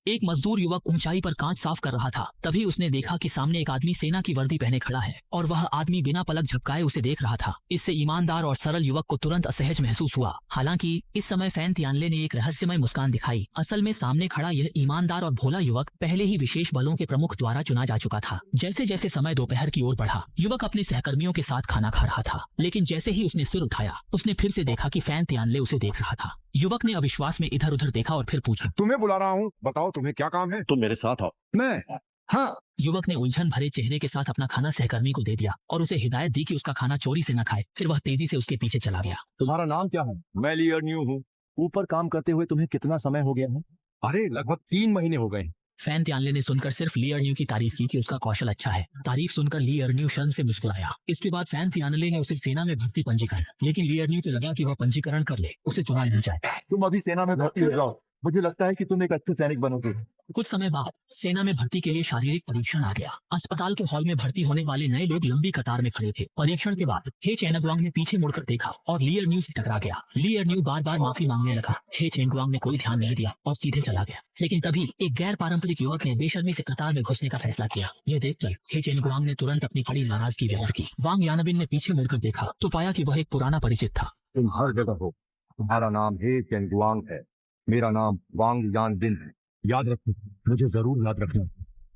एक मजदूर युवक ऊंचाई पर कांच साफ कर रहा था। तभी उसने देखा कि सामने एक आदमी सेना की वर्दी पहने खड़ा है और वह आदमी बिना पलक झपकाए उसे देख रहा था। इससे ईमानदार और सरल युवक को तुरंत असहज महसूस हुआ। हालांकि इस समय फैन तियानले ने एक रहस्यमय मुस्कान दिखाई। असल में सामने खड़ा यह ईमानदार और भोला युवक पहले ही विशेष बलों के प्रमुख द्वारा चुना जा चुका था। जैसे जैसे समय दोपहर की ओर बढ़ा, युवक अपने सहकर्मियों के साथ खाना खा रहा था, लेकिन जैसे ही उसने सिर उठाया, उसने फिर से देखा कि फैन तियानले उसे देख रहा था। युवक ने अविश्वास में इधर उधर देखा और फिर पूछा, तुम्हें बुला रहा हूँ, बताओ तुम्हें क्या काम है? तुम मेरे साथ आओ। मैं? हाँ। युवक ने उलझन भरे चेहरे के साथ अपना खाना सहकर्मी को दे दिया और उसे हिदायत दी कि उसका खाना चोरी से न खाए। फिर वह तेजी से उसके पीछे चला गया। तुम्हारा नाम क्या है? मैं लियर न्यू हूँ। ऊपर काम करते हुए तुम्हें कितना समय हो गया है? अरे लगभग 3 महीने हो गए। फैन तियानले ने सुनकर सिर्फ ली अर्न्यू की तारीफ की कि उसका कौशल अच्छा है। तारीफ सुनकर ली अर्न्यू शर्म से मुस्कुराया। इसके बाद फैन तियानले ने उसे सेना में भर्ती पंजीकरण, लेकिन ली अर्न्यू को लगा कि वह पंजीकरण कर ले, उसे चुना नहीं जाए। तुम अभी सेना में भर्ती हो जाओ, मुझे लगता है कि तुम एक अच्छे सैनिक बनोगे। कुछ समय बाद सेना में भर्ती के लिए शारीरिक परीक्षण आ गया। अस्पताल के हॉल में भर्ती होने वाले नए लोग लंबी कतार में खड़े थे। परीक्षण के बाद हे चेनगुआंग ने पीछे मुड़कर देखा और ली अर्न्यू से टकरा गया। ली अर्न्यू बार बार माफी मांगने लगा। हे चेनगुआंग ने कोई ध्यान नहीं दिया और सीधे चला गया। लेकिन तभी एक गैर पारंपरिक युवक ने बेशर्मी से कतार में घुसने का फैसला किया। यह देखकर हे चेनगुआंग ने तुरंत अपनी कड़ी नाराजगी व्यक्त की। वांग यानबिन ने पीछे मुड़कर देखा तो पाया कि वह एक पुराना परिचित था। तुम हर जगह हो। तुम्हारा नाम हे चेनगुआंग है, मेरा नाम वांग यानबिन है। याद रखो, मुझे जरूर याद रखना।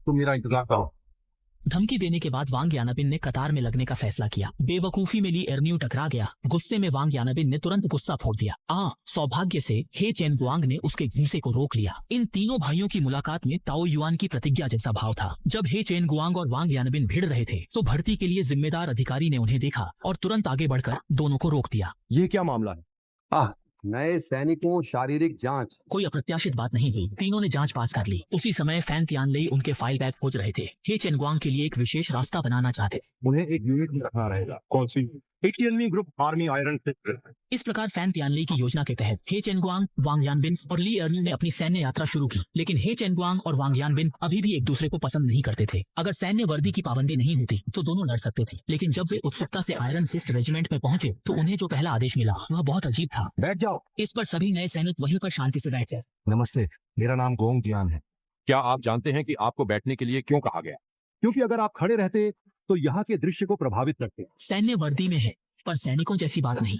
तुम मेरा इंतजार करो। धमकी देने के बाद वांग यानबिन ने कतार में लगने का फैसला किया। बेवकूफी में ली अर्न्यू टकरा गया। गुस्से में वांग यानबिन ने तुरंत गुस्सा फोड़ दिया। सौभाग्य से हे चेनगुआंग ने उसके गुस्से को रोक लिया। इन तीनों भाइयों की मुलाकात में ताओ युआन की प्रतिज्ञा जैसा भाव था। जब हे चेनगुआंग और वांग यानबिन भिड़ रहे थे तो भर्ती के लिए जिम्मेदार अधिकारी ने उन्हें देखा और तुरंत आगे बढ़कर दोनों को रोक दिया। ये क्या मामला है? नए सैनिकों शारीरिक जांच। कोई अप्रत्याशित बात नहीं हुई। तीनों ने जांच पास कर ली। उसी समय फैन तियानले उनके फाइल बैग खोज रहे थे। हे चेनगुआंग के लिए एक विशेष रास्ता बनाना चाहते। उन्हें एक यूनिट में रखना रहेगा। कौन सी? 80 ग्रुप आर्मी आयरन फिस्ट। इस प्रकार फैन तियानले की योजना के तहत हे चेनगुआंग, वांग यानबिन और ली अर्न्यू ने अपनी सैन्य यात्रा शुरू की। लेकिन हे चेनगुआंग और वांग यानबिन अभी भी एक दूसरे को पसंद नहीं करते थे। अगर सैन्य वर्दी की पाबंदी नहीं होती तो दोनों लड़ सकते थे, लेकिन जब वे उत्सुकता से आयरन फिस्ट रेजिमेंट में पहुंचे तो उन्हें जो पहला आदेश मिला वह बहुत अजीब था। बैठ जाओ। इस पर सभी नए सैनिक वहीं पर शांति से बैठ गए। नमस्ते, मेरा नाम गोंग जियान है। क्या आप जानते हैं कि आपको बैठने के लिए क्यों कहा गया? क्योंकि अगर आप खड़े रहते तो यहाँ के दृश्य को प्रभावित करते। सैन्य वर्दी में है पर सैनिकों जैसी बात नहीं।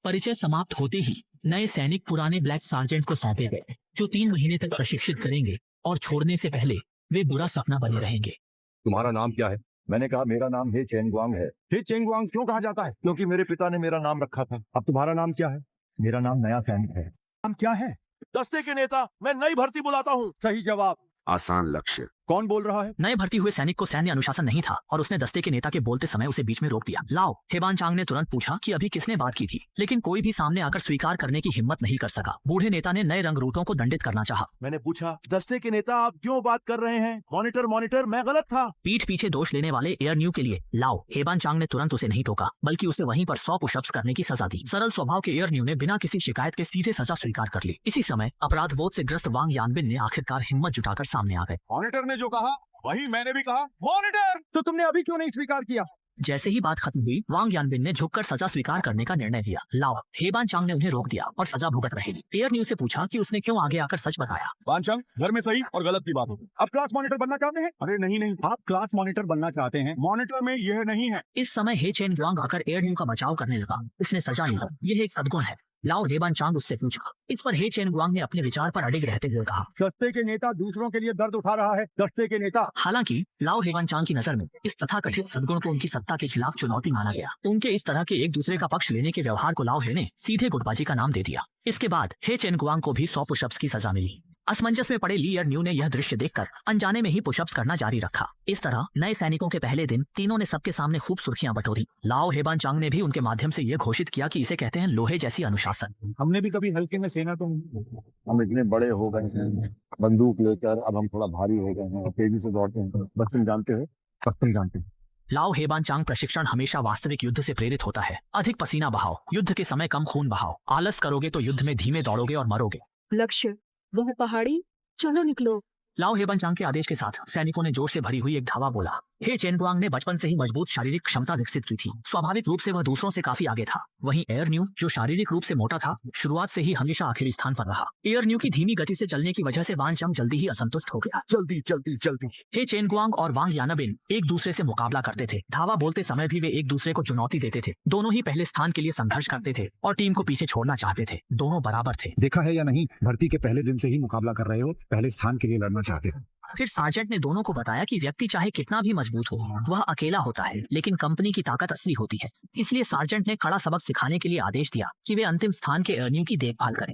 परिचय समाप्त होते ही नए सैनिक पुराने ब्लैक सार्जेंट को सौंपे गए, जो 3 महीने तक प्रशिक्षित करेंगे और छोड़ने से पहले वे बुरा सपना बने रहेंगे। तुम्हारा नाम क्या है? मैंने कहा मेरा नाम हे चेनगुआंग है। हे चेनगुआंग क्यों कहा जाता है? क्योंकि मेरे पिता ने मेरा नाम रखा था। अब तुम्हारा नाम क्या है? मेरा नाम नया सैनिक है। नाम क्या है? दस्ते के नेता, मैं नई भर्ती बुलाता हूँ। सही जवाब। आसान लक्ष्य। कौन बोल रहा है? नए भर्ती हुए सैनिक को सैन्य अनुशासन नहीं था और उसने दस्ते के नेता के बोलते समय उसे बीच में रोक दिया। लाओ हेबान चांग ने तुरंत पूछा कि अभी किसने बात की थी, लेकिन कोई भी सामने आकर स्वीकार करने की हिम्मत नहीं कर सका। बूढ़े नेता ने नए रंगरूटों को दंडित करना चाहा। मैंने पूछा, दस्ते के नेता आप क्यों बात कर रहे हैं? मॉनिटर मैं गलत था। पीठ पीछे दोष लेने वाले एयर न्यू के लिए लाओ हेबान चांग ने तुरंत उसे नहीं टोका, बल्कि उसे वहीं पर 100 पुशअप्स करने की सजा दी। सरल स्वभाव के एयर न्यू ने बिना किसी शिकायत के सीधे सजा स्वीकार कर ली। इसी समय अपराध बोध से ग्रस्त वांग यानबिन ने आखिरकार हिम्मत जुटाकर सामने आ गए। मॉनिटर ने जो कहा वही मैंने भी कहा। मॉनिटर, तो तुमने अभी क्यों नहीं स्वीकार किया? जैसे ही बात खत्म हुई, वांग यानबिन ने झुककर सजा स्वीकार करने का निर्णय लिया। लाओ हेबान चांग ने उन्हें रोक दिया और सजा भुगत रहे। एयर न्यू से पूछा कि उसने क्यों आगे आकर सच बताया। बानचंग, घर में सही और गलत की बात होगी। अब क्लास मॉनिटर बनना चाहते हैं? अरे नहीं, आप क्लास मॉनिटर बनना चाहते हैं, मॉनिटर में यह नहीं है। इस समय हे चेनगुआंग आकर एयर न्यू का बचाव करने लगा। उसने सजा लिया, यह एक सद्गुण है। लाओ हेबान चांग उससे पूछा। इस पर हे चेनगुआंग ने अपने विचार पर अडिग रहते हुए कहा, दस्ते के नेता दूसरों के लिए दर्द उठा रहा है। दस्ते के नेता। हालांकि लाओ हेबान चांग की नजर में इस तथाकथित सद्गुण को उनकी सत्ता के खिलाफ चुनौती माना गया। उनके इस तरह के एक दूसरे का पक्ष लेने के व्यवहार को लाओ हे ने सीधे गुटबाजी का नाम दे दिया। इसके बाद हे चेनगुआंग को भी 100 पुशअप्स की सजा मिली। असमंजस में पड़े ली अर्न्यू ने यह दृश्य देखकर अनजाने में ही पुशअप्स करना जारी रखा। इस तरह नए सैनिकों के पहले दिन तीनों ने सबके सामने खूब सुर्खियां बटोरी। लाओ हेबान चांग ने भी उनके माध्यम से यह घोषित किया कि इसे कहते हैं लोहे जैसी अनुशासन। हमने भी कभी हल्के में सेना तो हम इतने बड़े हो गए हैं बंदूक लेकर, अब हम थोड़ा भारी हो गए हैं और तेजी से दौड़ते हैं। बस तुम जानते हो, बस तुम जानते हो। लाओ हेबान चांग प्रशिक्षण हमेशा वास्तविक युद्ध से प्रेरित होता है। अधिक पसीना बहाओ, युद्ध के समय कम खून बहाओ। आलस करोगे तो युद्ध में धीमे दौड़ोगे और मरोगे। लक्ष्य वह पहाड़ी, चलो निकलो। लाओ हेबान चांग के आदेश के साथ सैनिकों ने जोश से भरी हुई एक धावा बोला। हे चेनगुआंग ने बचपन से ही मजबूत शारीरिक क्षमता विकसित की थी। स्वाभाविक रूप से वह दूसरों से काफी आगे था। वहीं एयर न्यू, जो शारीरिक रूप से मोटा था, शुरुआत से ही हमेशा आखिरी स्थान पर रहा। एयर न्यू की धीमी गति से चलने की वजह से वान चंग जल्दी ही असंतुष्ट हो गया। जल्दी जल्दी जल्दी। हे चेनगुआंग और वांग यानाबिन एक दूसरे से मुकाबला करते थे। धावा बोलते समय भी वे एक दूसरे को चुनौती देते थे। दोनों ही पहले स्थान के लिए संघर्ष करते थे और टीम को पीछे छोड़ना चाहते थे। दोनों बराबर थे। देखा है या नहीं, भर्ती के पहले दिन से ही मुकाबला कर रहे हो, पहले स्थान के लिए लड़ना चाहते हो। फिर सार्जेंट ने दोनों को बताया कि व्यक्ति चाहे कितना भी मजबूत हो, वह अकेला होता है, लेकिन कंपनी की ताकत असली होती है। इसलिए सार्जेंट ने कड़ा सबक सिखाने के लिए आदेश दिया कि वे अंतिम स्थान के एयर न्यू की देखभाल करें।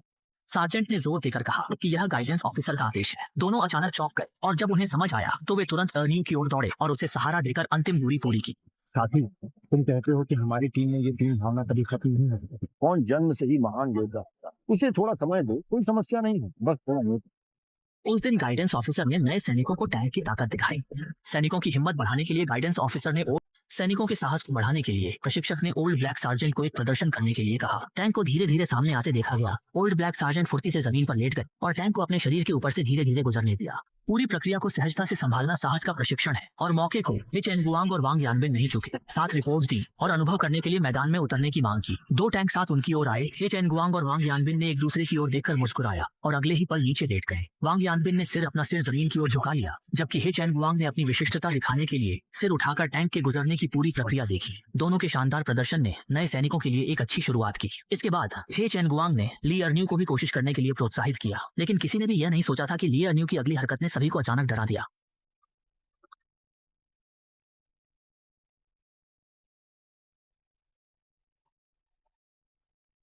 सार्जेंट ने जोर देकर कहा कि यह गाइडेंस ऑफिसर का आदेश है। दोनों अचानक चौंक गए और जब उन्हें समझ आया तो वे तुरंत एयर न्यू की ओर दौड़े और उसे सहारा देकर अंतिम दूरी पूरी की। साथी, तुम कहते हो कि हमारी टीम में ये टीम भावना कभी खत्म नहीं होती। कौन जन्म से ही महान योद्धा होता है? उसे थोड़ा समय दो, कोई समस्या नहीं है, बस थोड़ा वेट। उस दिन गाइडेंस ऑफिसर ने नए सैनिकों को टैंक की ताकत दिखाई। सैनिकों की हिम्मत बढ़ाने के लिए गाइडेंस ऑफिसर ने सैनिकों के साहस को बढ़ाने के लिए प्रशिक्षक ने ओल्ड ब्लैक सार्जेंट को एक प्रदर्शन करने के लिए कहा। टैंक को धीरे धीरे सामने आते देखा गया। ओल्ड ब्लैक सार्जेंट फुर्ती से जमीन पर लेट गए और टैंक को अपने शरीर के ऊपर से धीरे धीरे गुजरने दिया। पूरी प्रक्रिया को सहजता से संभालना साहस का प्रशिक्षण है और मौके को हे चेनगुआंग और वांग यानबिन नहीं चुके। साथ रिपोर्ट दी और अनुभव करने के लिए मैदान में उतरने की मांग की। दो टैंक साथ उनकी ओर आए। हे चेनगुआंग और वांग यानबिन ने एक दूसरे की ओर देखकर मुस्कुराया और अगले ही पल नीचे लेट गए। वांग यानबिन ने अपना सिर जमीन की ओर झुका लिया, जबकि हे चेनगुआंग ने अपनी विशिष्टता दिखाने के लिए सिर उठाकर टैंक के गुजरने की पूरी प्रक्रिया देखी। दोनों के शानदार प्रदर्शन ने नए सैनिकों के लिए एक अच्छी शुरुआत की। इसके बाद हे चेनगुआंग ने ली अर्न्यू को भी कोशिश करने के लिए प्रोत्साहित किया, लेकिन किसी ने भी यह नहीं सोचा था कि ली अर्न्यू की अगली हरकत ने सभी को अचानक डरा दिया।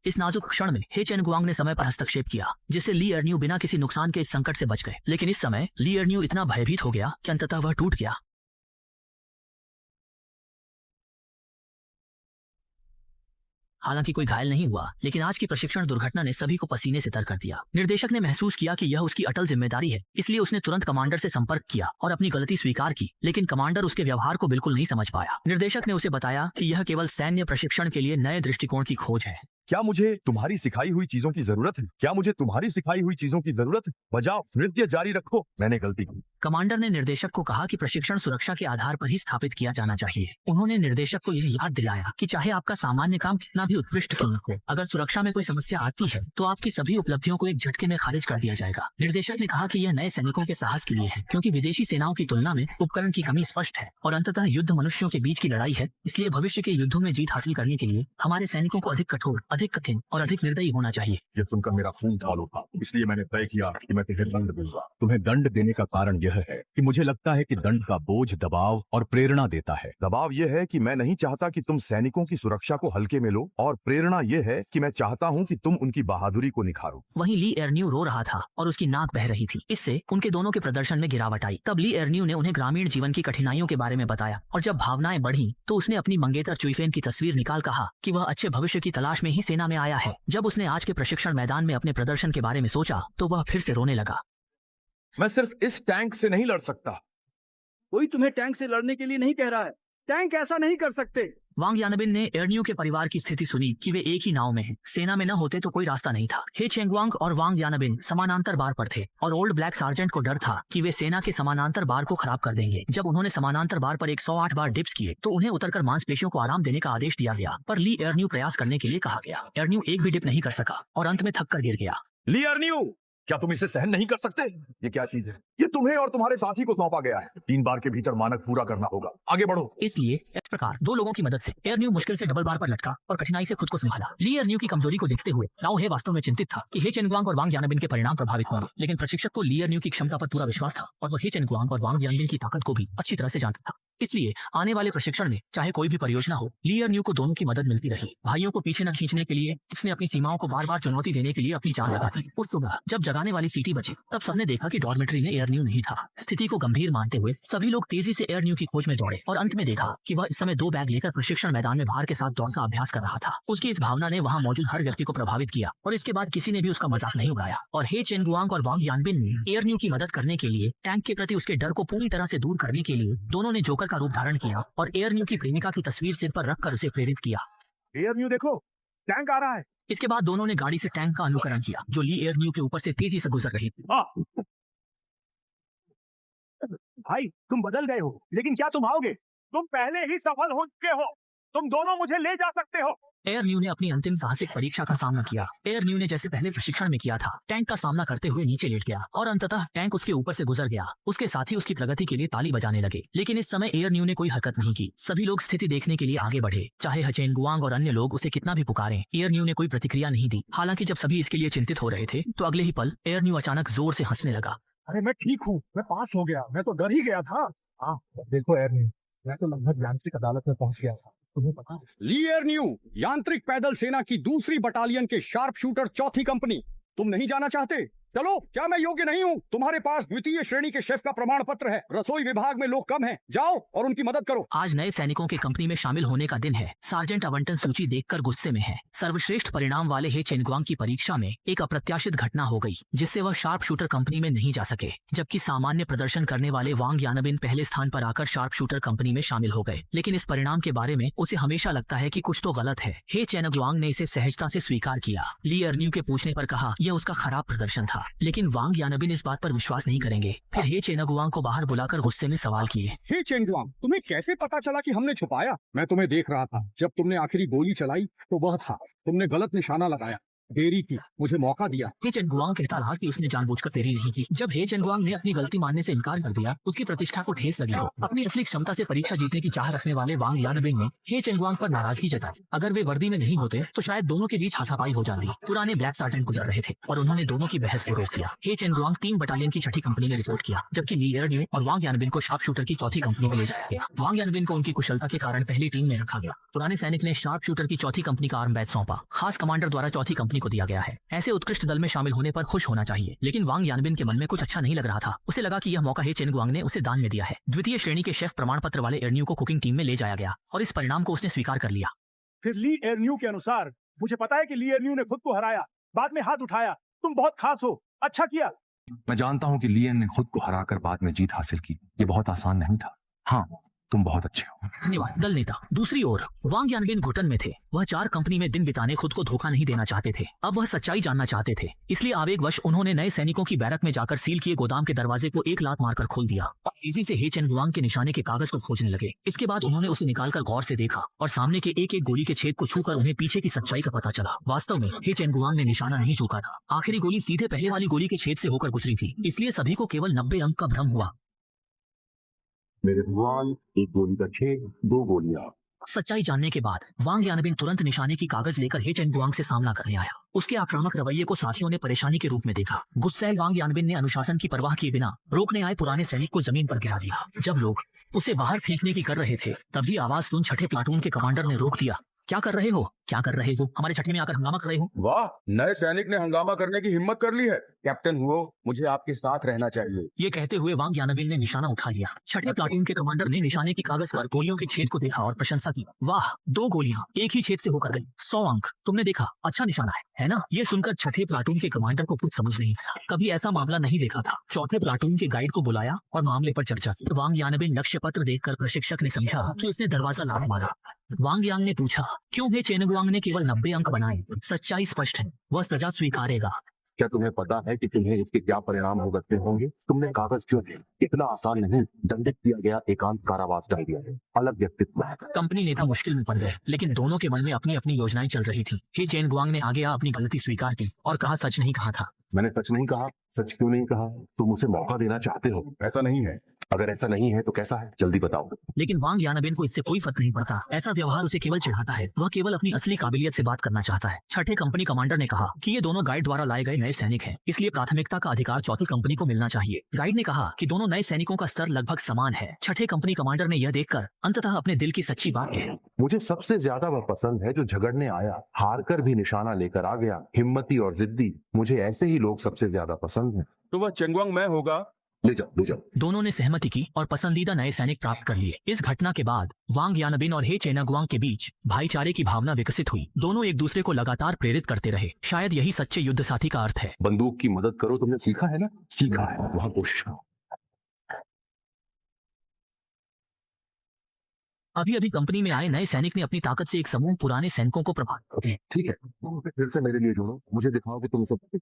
इस नाजुक क्षण में हे चेनगुआंग ने समय पर हस्तक्षेप किया, जिससे ली अर्न्यू बिना किसी नुकसान के इस संकट से बच गए। लेकिन इस समय ली अर्न्यू इतना भयभीत हो गया कि अंततः वह टूट गया। हालांकि कोई घायल नहीं हुआ, लेकिन आज की प्रशिक्षण दुर्घटना ने सभी को पसीने से तर कर दिया। निर्देशक ने महसूस किया कि यह उसकी अटल जिम्मेदारी है, इसलिए उसने तुरंत कमांडर से संपर्क किया और अपनी गलती स्वीकार की, लेकिन कमांडर उसके व्यवहार को बिल्कुल नहीं समझ पाया। निर्देशक ने उसे बताया कि यह केवल सैन्य प्रशिक्षण के लिए नए दृष्टिकोण की खोज है। क्या मुझे तुम्हारी सिखाई हुई चीजों की जरूरत है? क्या मुझे तुम्हारी सिखाई हुई चीजों की जरूरत है? बजाओ, नृत्य जारी रखो। मैंने गलती की। कमांडर ने निर्देशक को कहा कि प्रशिक्षण सुरक्षा के आधार पर ही स्थापित किया जाना चाहिए। उन्होंने निर्देशक को यह याद दिलाया कि चाहे आपका सामान्य काम कितना भी उत्कृष्ट क्यों न हो, अगर सुरक्षा में कोई समस्या आती है तो आपकी सभी उपलब्धियों को एक झटके में खारिज कर दिया जाएगा। निर्देशक ने कहा कि यह नए सैनिकों के साहस के लिए है, क्योंकि विदेशी सेनाओं की तुलना में उपकरण की कमी स्पष्ट है और अंततः युद्ध मनुष्यों के बीच की लड़ाई है। इसलिए भविष्य के युद्धों में जीत हासिल करने के लिए हमारे सैनिकों को अधिक कठोर, अधिक कठिन और अधिक निर्दयी होना चाहिए। ये सुनकर मेरा खून खौल उठा, इसलिए मैंने तय किया कि मैं तुम्हें दंड दूंगा। तुम्हें दंड देने का कारण यह है कि मुझे लगता है कि दंड का बोझ दबाव और प्रेरणा देता है। दबाव यह है कि मैं नहीं चाहता कि तुम सैनिकों की सुरक्षा को हल्के में लो, और प्रेरणा यह है कि मैं चाहता हूं कि तुम उनकी बहादुरी को निखारो। वहीं ली अर्न्यू रो रहा था और उसकी नाक बह रही थी। इससे उनके दोनों के प्रदर्शन में गिरावट आई। तब ली अर्न्यू ने उन्हें ग्रामीण जीवन की कठिनाइयों के बारे में बताया, और जब भावनाएं बढ़ी तो उसने अपनी मंगेतर चुईफेन की तस्वीर निकाल कहा कि वह अच्छे भविष्य की तलाश में ही सेना में आया है। जब उसने आज के प्रशिक्षण मैदान में अपने प्रदर्शन के बारे में सोचा तो वह फिर से रोने लगा। मैं सिर्फ इस टैंक से नहीं लड़ सकता। कोई तुम्हें टैंक से लड़ने के लिए नहीं कह रहा है। टैंक ऐसा नहीं कर सकते। वांग यानबिन ने एर्न्यू के परिवार की स्थिति सुनी कि वे एक ही नाव में हैं। सेना में न होते तो कोई रास्ता नहीं था। हे चेंगवांग और वांग यानबिन समानांतर बार पर थे और ओल्ड ब्लैक सार्जेंट को डर था कि वे सेना के समानांतर बार को खराब कर देंगे। जब उन्होंने समानांतर बार पर 108 बार डिप्स किए तो उन्हें उतरकर मांसपेशियों को आराम देने का आदेश दिया गया, पर ली एर्न्यू प्रयास करने के लिए कहा गया। एर्न्यू एक भी डिप नहीं कर सका और अंत में थक कर गिर गया। ली अर्न्यू, क्या तुम इसे सहन नहीं कर सकते? ये क्या चीज है? ये तुम्हें और तुम्हारे साथी को सौंपा गया है। 3 बार के भीतर मानक पूरा करना होगा। आगे बढ़ो। इसलिए इस प्रकार 2 लोगों की मदद से एर्न्यू मुश्किल से डबल बार पर लटका और कठिनाई से खुद को संभाला। ली एर्न्यू की कमजोरी को देखते हुए लाओ हे वास्तव में चिंतित था कि हे चेंगवांग और वांग यानबिन के परिणाम प्रभावित होंगे, लेकिन प्रशिक्षक को ली एर्न्यू की क्षमता पर पूरा विश्वास था और वह हे चेंगवांग और वांग यानबिन की ताकत को भी अच्छी तरह से जानता था। इसलिए आने वाले प्रशिक्षण में चाहे कोई भी परियोजना हो, ली एर्न्यू को दोनों की मदद मिलती रही। भाइयों को पीछे न खींचने के लिए उसने अपनी सीमाओं को बार बार चुनौती देने के लिए अपनी जान लगा दी। उस सुबह जब जगाने वाली सीटी बची तब सबने देखा कि डॉर्मेट्री में एर्न्यू नहीं था। स्थिति को गंभीर मानते हुए सभी लोग तेजी से एर्न्यू की खोज में दौड़े और अंत में देखा कि वह इस समय 2 बैग लेकर प्रशिक्षण मैदान में भार के साथ दौड़ का अभ्यास कर रहा था। उसकी इस भावना ने वहां मौजूद हर व्यक्ति को प्रभावित किया और इसके बाद किसी ने भी उसका मजाक नहीं उड़ाया। और हे चेंगवांग और वांग यानबिन ने एर्न्यू की मदद करने के लिए, टैंक के प्रति उसके डर को पूरी तरह से दूर करने के लिए दोनों ने जोकर का रूप धारण किया और एर्न्यू की प्रेमिका की तस्वीर सिर पर रखकर उसे प्रेरित किया। एर्न्यू देखो, टैंक आ रहा है। इसके बाद दोनों ने गाड़ी से टैंक का अनुकरण किया जो ली एर्न्यू के ऊपर से तेजी से गुजर रही थी। भाई तुम बदल गए हो, लेकिन क्या तुम आओगे? तुम पहले ही सफल हो चुके हो। तुम दोनों मुझे ले जा सकते हो। एयर न्यू ने अपनी अंतिम साहसिक परीक्षा का सामना किया। एयर न्यू ने जैसे पहले प्रशिक्षण में किया था, टैंक का सामना करते हुए नीचे लेट गया और अंततः टैंक उसके ऊपर से गुजर गया। उसके साथी उसकी प्रगति के लिए ताली बजाने लगे, लेकिन इस समय एयर न्यू ने कोई हरकत नहीं की। सभी लोग स्थिति देखने के लिए आगे बढ़े, चाहे हचेन गुआंग और अन्य लोग उसे कितना भी पुकारें। एयर न्यू ने कोई प्रतिक्रिया नहीं दी। हालांकि जब सभी इसके लिए चिंतित हो रहे थे तो अगले ही पल एयर न्यू अचानक जोर से हंसने लगा। अरे मैं ठीक हूँ, मैं पास हो गया, मैं तो डर ही गया था। हाँ देखो एरनी, मैं तो लगभग यांत्रिक अदालत में पहुंच गया था, तुम्हें पता है? ली एयर न्यू, यांत्रिक पैदल सेना की दूसरी बटालियन के शार्प शूटर चौथी कंपनी। तुम नहीं जाना चाहते? चलो, क्या मैं योग्य नहीं हूँ? तुम्हारे पास द्वितीय श्रेणी के शेफ का प्रमाण पत्र है। रसोई विभाग में लोग कम हैं। जाओ और उनकी मदद करो। आज नए सैनिकों के कंपनी में शामिल होने का दिन है। सार्जेंट आवंटन सूची देखकर गुस्से में है। सर्वश्रेष्ठ परिणाम वाले हे चेनगुआंग की परीक्षा में एक अप्रत्याशित घटना हो गई, जिससे वह शार्प शूटर कंपनी में नहीं जा सके, जबकि सामान्य प्रदर्शन करने वाले वांग यानबिन पहले स्थान पर आकर शार्प शूटर कंपनी में शामिल हो गए। लेकिन इस परिणाम के बारे में उसे हमेशा लगता है कि कुछ तो गलत है। हे चेनगुआंग ने इसे सहजता से स्वीकार किया। ली एरन्यू के पूछने पर कहा यह उसका खराब प्रदर्शन था, लेकिन वांग यानबिन इस बात पर विश्वास नहीं करेंगे। फिर हे चेनगुआंग को बाहर बुलाकर गुस्से में सवाल किए। हे चेनगुआंग, तुम्हें कैसे पता चला कि हमने छुपाया? मैं तुम्हें देख रहा था। जब तुमने आखिरी गोली चलाई तो वह था। तुमने गलत निशाना लगाया, देरी की, मुझे मौका दिया। हे चेनगुआंग कहता रहा कि उसने जानबूझकर देरी नहीं की। जब हे चेनगुआंग ने अपनी गलती मानने से इनकार कर दिया, उसकी प्रतिष्ठा को ठेस लगी हो। अपनी असली क्षमता से परीक्षा जीतने की चाह रखने वाले वांग यानबिन ने हे चेनगुआंग पर नाराजगी जताई। अगर वे वर्दी में नहीं होते तो शायद दोनों के बीच हाथापाई हो जाती। पुराने ब्लैक सार्जेंट गुजर रहे थे और उन्होंने दोनों की बहस को रोक दिया। हे चेनगुआंग 3 बटालियन की छठी कंपनी में रिपोर्ट किया, जबकि ली एरन्यू और वांग यानबिन को शार्प शूटर की चौथी कंपनी में ले जाया गया। वांग यानबिन को उनकी कुशलता के कारण पहली टीम में रखा गया। पुराने सैनिक ने शार्प शूटर की चौथी कंपनी का आर्म बैच सौंपा। खास कमांडर द्वारा चौथी कंपनी को दिया गया है। ऐसे उत्कृष्ट दल में शामिल होने पर खुश होना चाहिए, लेकिन वांग यानबिन के मन में कुछ अच्छा नहीं लग रहा था। उसे लगा कि यह मौका हे चेनगुआंग ने उसे दान में दिया है। द्वितीय श्रेणी के शेफ प्रमाण पत्र वाले एरन्यू को कुकिंग टीम में ले जाया गया और इस परिणाम को उसने स्वीकार कर लिया। फिर ली एरन्यू के अनुसार मुझे पता है कि ली एरन्यू ने खुद को हराया, बाद में हाथ उठाया। तुम बहुत खास हो, अच्छा किया। मैं जानता हूँ कि लियन ने खुद को हराकर बाद में जीत हासिल की। ये बहुत आसान नहीं था। हाँ, तुम बहुत अच्छे हो। धन्यवाद दल नेता। दूसरी ओर वांग यानबिन घुटन में थे। वह 4 कंपनी में दिन बिताने खुद को धोखा नहीं देना चाहते थे। अब वह सच्चाई जानना चाहते थे, इसलिए आवेगवश उन्होंने नए सैनिकों की बैरक में जाकर सील किए गोदाम के दरवाजे को एक लात मारकर खोल दिया। तेजी से हे चेनगुआंग के निशाने के कागज को खोजने लगे। इसके बाद उन्होंने उसे निकालकर गौर से देखा और सामने के एक एक गोली के छेद को छूकर उन्हें पीछे की सच्चाई का पता चला। वास्तव में हे चेनगुआंग ने निशाना नहीं चूका था। आखिरी गोली सीधे पहले वाली गोली के छेद से होकर गुजरी थी, इसलिए सभी को केवल 90 अंक का भ्रम हुआ। मेरे भगवान, एक गोली का छेद, 2 गोलियां। सच्चाई जानने के बाद वांग यानबिन तुरंत निशाने की कागज लेकर हे चेनगुआंग से सामना करने आया। उसके आक्रामक रवैये को साथियों ने परेशानी के रूप में देखा। गुस्सैल वांग यानबिन ने अनुशासन की परवाह किए बिना रोकने आए पुराने सैनिक को जमीन पर गिरा दिया। जब लोग उसे बाहर फेंकने की कर रहे थे, तभी आवाज सुन छठे प्लाटून के कमांडर ने रोक दिया। क्या कर रहे हो? क्या कर रहे हो? हमारे छठे में आकर हंगामा कर रहे हो? वाह, नए सैनिक ने हंगामा करने की हिम्मत कर ली है। कैप्टन हुओ, मुझे आपके साथ रहना चाहिए। ये कहते हुए वांग यानबिन ने निशाना उठा लिया। छठे प्लाटून के कमांडर ने निशाने की कागज पर गोलियों के छेद को देखा और प्रशंसा की। वाह, 2 गोलियां एक ही छेद से होकर गई। 100 अंक। तुमने देखा, अच्छा निशाना है ना? ये सुनकर छठे प्लाटून के कमांडर को कुछ समझ नहीं आया। कभी ऐसा मामला नहीं देखा था। चौथे प्लाटून के गाइड को बुलाया और मामले पर चर्चा की। वांग यानबिन लक्ष्य पत्र देखकर प्रशिक्षक ने समझा कि उसने दरवाजा लाभ मारा। वांग यांग ने पूछा, क्यों हे चेनगुआंग ने केवल 90 अंक बनाए? सच्चाई स्पष्ट है, वह सजा स्वीकारेगा। क्या तुम्हें पता है कि तुम्हें इसके क्या परिणाम भुगतने होंगे? तुमने कागज क्यों दिए? इतना आसान नहीं। दंडित किया गया, एकांत कारावास डाल दिया है। अलग व्यक्तित्व है। कंपनी नेता मुश्किल में पड़ गए, लेकिन दोनों के मन में अपनी अपनी योजनाएं चल रही थी। हे चेनगुआंग ने आगे अपनी गलती स्वीकार की और कहा सच नहीं कहा था। मैंने सच नहीं कहा। सच क्यों नहीं कहा? तुम उसे मौका देना चाहते हो। ऐसा नहीं है। अगर ऐसा नहीं है तो कैसा है? जल्दी बताओ। लेकिन वांग यानबिन को इससे कोई फर्क नहीं पड़ता। ऐसा व्यवहार उसे केवल चिढ़ाता है। वह केवल अपनी असली काबिलियत से बात करना चाहता है। छठे कंपनी कमांडर ने कहा कि ये दोनों गाइड द्वारा लाए गए नए सैनिक हैं, इसलिए प्राथमिकता का अधिकार चौथी कंपनी को मिलना चाहिए। गाइड ने कहा कि दोनों नए सैनिकों का स्तर लगभग समान है। छठे कंपनी कमांडर ने यह देखकर अंततः अपने दिल की सच्ची बात कही। मुझे सबसे ज्यादा वह पसंद है जो झगड़ने आया, हार कर भी निशाना लेकर आ गया। हिम्मती और जिद्दी। मुझे ऐसे ही लोग सबसे ज्यादा पसंद हैं। तो वह चेंगुआंग मैं होगा। ले जाओ, ले जाओ। दोनों ने सहमति की और पसंदीदा नए सैनिक प्राप्त कर लिए। इस घटना के बाद वांग यानबिन और हे चेनगुआंग के बीच भाईचारे की भावना विकसित हुई। दोनों एक दूसरे को लगातार प्रेरित करते रहे। शायद यही सच्चे युद्ध साथी का अर्थ है। बंदूक की मदद करो। तुमने सीखा है ना? सीखा है, वहां कोशिश करो। अभी अभी कंपनी में आए नए सैनिक ने अपनी ताकत से एक समूह पुराने सैनिकों को प्रभावित किया। ठीक है, तुम उसे फिर से मेरे लिए ढूंढो। मुझे दिखाओ कि तुम उसे।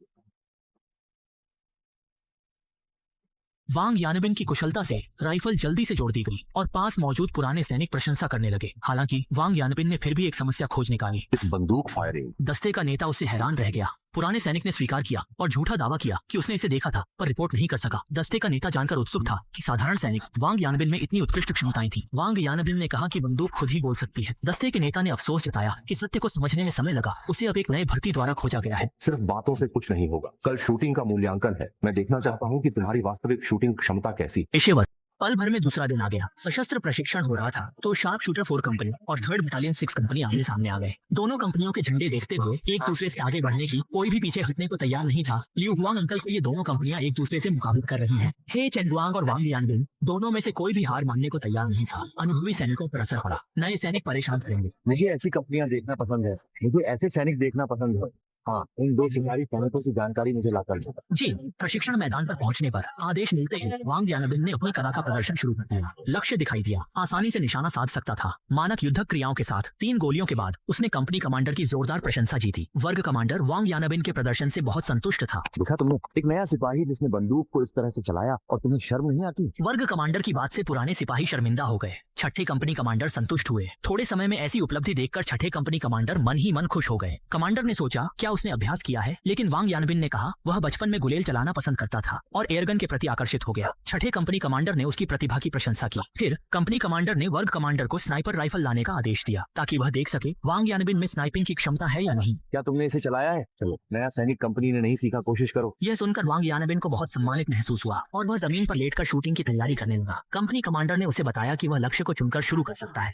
वांग यानबिन की कुशलता से राइफल जल्दी से जोड़ दी गई और पास मौजूद पुराने सैनिक प्रशंसा करने लगे। हालांकि वांग यानबिन ने फिर भी एक समस्या खोज निकाली। इस बंदूक फायरिंग दस्ते का नेता उससे हैरान रह गया। पुराने सैनिक ने स्वीकार किया और झूठा दावा किया कि उसने इसे देखा था, पर रिपोर्ट नहीं कर सका। दस्ते का नेता जानकर उत्सुक था कि साधारण सैनिक वांग यानबिन में इतनी उत्कृष्ट क्षमताएं थी। वांग यानबिन ने कहा कि बंदूक खुद ही बोल सकती है। दस्ते के नेता ने अफसोस जताया कि सत्य को समझने में समय लगा। उसे अब एक नए भर्ती द्वारा खोजा गया है। सिर्फ बातों से कुछ नहीं होगा। कल शूटिंग का मूल्यांकन है। मैं देखना चाहता हूँ कि तुम्हारी वास्तविक शूटिंग क्षमता कैसी। पेशेवर। पल भर में दूसरा दिन आ गया। सशस्त्र प्रशिक्षण हो रहा था तो शार्प शूटर 4 कंपनी और 3rd बटालियन 6 कंपनी आमने सामने आ गए। दोनों कंपनियों के झंडे देखते हुए एक दूसरे से आगे बढ़ने की कोई भी पीछे हटने को तैयार नहीं था। लियू हुआंग अंकल को ये दोनों कंपनियां एक दूसरे से मुकाबला कर रही हैं। हे चेनगुआंग और वांग यानबिन दोनों में से कोई भी हार मानने को तैयार नहीं था। अनुभवी सैनिकों पर असर पड़ा। नए सैनिक परेशान करेंगे। मुझे ऐसी कंपनियां देखना पसंद है। मुझे ऐसे सैनिक देखना पसंद है। हाँ, इन 2 शिकारी सैनिकों की जानकारी मुझे लाकर दो। जी। प्रशिक्षण मैदान पर पहुंचने पर आदेश मिलते ही वांग यानबिन ने अपनी कला का प्रदर्शन शुरू कर दिया। लक्ष्य दिखाई दिया। आसानी से निशाना साध सकता था। मानक युद्धक क्रियाओं के साथ 3 गोलियों के बाद उसने कंपनी कमांडर की जोरदार प्रशंसा जीती। वर्ग कमांडर वांग यानबिन के प्रदर्शन से बहुत संतुष्ट था। देखा तुमने, एक नया सिपाही जिसने बंदूक को इस तरह से चलाया और तुम्हें शर्म नहीं आती? वर्ग कमांडर की बात से पुराने सिपाही शर्मिंदा हो गए। 6ठे कंपनी कमांडर संतुष्ट हुए। थोड़े समय में ऐसी उपलब्धि देखकर 6ठे कंपनी कमांडर मन ही मन खुश हो गए। कमांडर ने सोचा क्या उसने अभ्यास किया है, लेकिन वांग यानबिन ने कहा वह बचपन में गुलेल चलाना पसंद करता था और एयरगन के प्रति आकर्षित हो गया। 6ठे कंपनी कमांडर ने उसकी प्रतिभा की प्रशंसा की। फिर कंपनी कमांडर ने वर्ग कमांडर को स्नाइपर राइफल लाने का आदेश दिया ताकि वह देख सके वांग यानबिन में स्नाइपिंग की क्षमता है या नहीं। क्या तुमने इसे चलाया है? चलो, नया सैनिक कंपनी ने नहीं सीखा, कोशिश करो। यह सुनकर वांग यानबिन को बहुत सम्मानित महसूस हुआ और वह जमीन पर लेटकर शूटिंग की तैयारी करने लगा। कंपनी कमांडर ने उसे बताया कि वह लक्ष्य को चुनकर शुरू कर सकता है।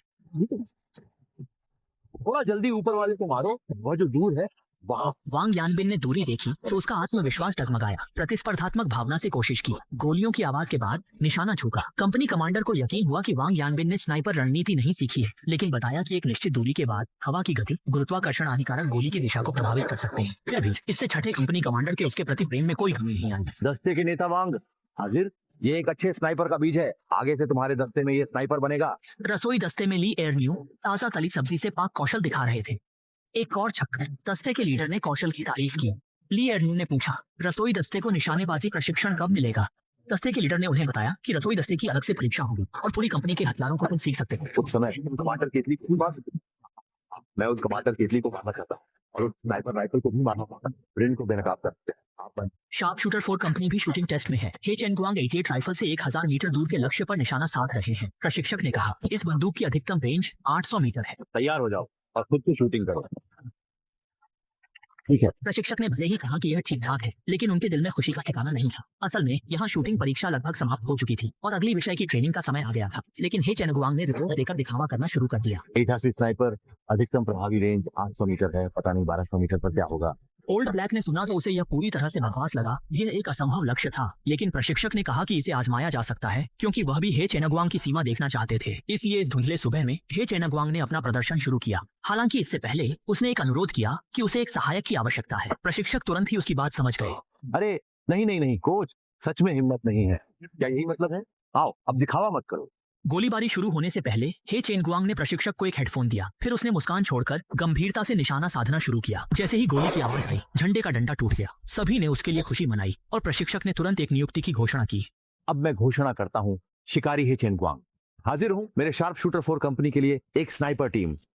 थोड़ा जल्दी ऊपर वाले को मारो, वह जो दूर है वहाँ। वांग यानबिन ने दूरी देखी तो उसका आत्मविश्वास डगमगाया। प्रतिस्पर्धात्मक भावना से कोशिश की। गोलियों की आवाज के बाद निशाना छूका। कंपनी कमांडर को यकीन हुआ कि वांग यानबिन ने स्नाइपर रणनीति नहीं सीखी है, लेकिन बताया कि एक निश्चित दूरी के बाद हवा की गति, गुरुत्वाकर्षण आदि कारक गोली की दिशा को प्रभावित कर सकते हैं। फिर भी इससे 6ठे कंपनी कमांडर के उसके प्रति प्रेम में कोई कमी नहीं आई। दस्ते के नेता वांग हाजिर। ये एक अच्छे स्नाइपर का बीज है। आगे से तुम्हारे दस्ते में ये स्नाइपर बनेगा। रसोई दस्ते में ली एयरन्यू ताजा तली सब्जी से पाक कौशल दिखा रहे थे। एक और छक्कर। दस्ते के लीडर ने कौशल की तारीफ की। ली एयरन्यू ने पूछा रसोई दस्ते को निशानेबाजी प्रशिक्षण कब मिलेगा? दस्ते के लीडर ने उन्हें बताया कि रसोई दस्ते की अलग से परीक्षा होगी और पूरी कंपनी के हथियारों को तुम सीख सकते हो। उस समय कमांडर केतली को भी मार सकते। मैं उस कमांडर केतली को मारना चाहता हूँ और उस स्नाइपर राइफल को भी मारना चाहता हूँ। ब्रेन को बेनकाब कर सकते हैं। आप शार्प शूटर 4 कंपनी भी शूटिंग टेस्ट में है। हे चेनगुआंग 88 राइफल से 1000 मीटर दूर के लक्ष्य पर निशाना साध रहे हैं। प्रशिक्षक ने कहा इस बंदूक की अधिकतम रेंज 800 मीटर है। तैयार हो जाओ और खुद की शूटिंग करो। ठीक है। प्रशिक्षक ने भले ही कहा कि यह ठीक ठाक है, लेकिन उनके दिल में खुशी का ठिकाना नहीं था। असल में यहाँ शूटिंग परीक्षा लगभग समाप्त हो चुकी थी और अगली विषय की ट्रेनिंग का समय आ गया था। लेकिन हे चेनगुआंग ने रिपोर्ट देकर दिखावा करना शुरू कर दिया। 88 स्नाइपर, अधिकतम प्रभावी रेंज 800 मीटर है। पता नहीं 1200 मीटर पर क्या होगा। ओल्ड ब्लैक ने सुना तो उसे यह पूरी तरह से बकवास लगा। यह एक असंभव लक्ष्य था, लेकिन प्रशिक्षक ने कहा कि इसे आजमाया जा सकता है क्योंकि वह भी हे चेनगुआंग की सीमा देखना चाहते थे। इसलिए इस धुंधले सुबह में हे चेनगुआंग ने अपना प्रदर्शन शुरू किया। हालांकि इससे पहले उसने एक अनुरोध किया कि उसे एक सहायक की आवश्यकता है। प्रशिक्षक तुरंत ही उसकी बात समझ गए। अरे नहीं नहीं नहीं कोच, सच में हिम्मत नहीं है। क्या यही मतलब है? आओ अब दिखावा मत करो। गोलीबारी शुरू होने से पहले हे चेनगुआंग ने प्रशिक्षक को एक हेडफोन दिया। फिर उसने मुस्कान छोड़कर गंभीरता से निशाना साधना शुरू किया। जैसे ही गोली की आवाज आई, झंडे का डंडा टूट गया। सभी ने उसके लिए खुशी मनाई और प्रशिक्षक ने तुरंत एक नियुक्ति की घोषणा की। अब मैं घोषणा करता हूँ, शिकारी हे चेनगुआंग हाजिर हूँ मेरे शार्प शूटर 4 कंपनी के लिए एक स्नाइपर टीम।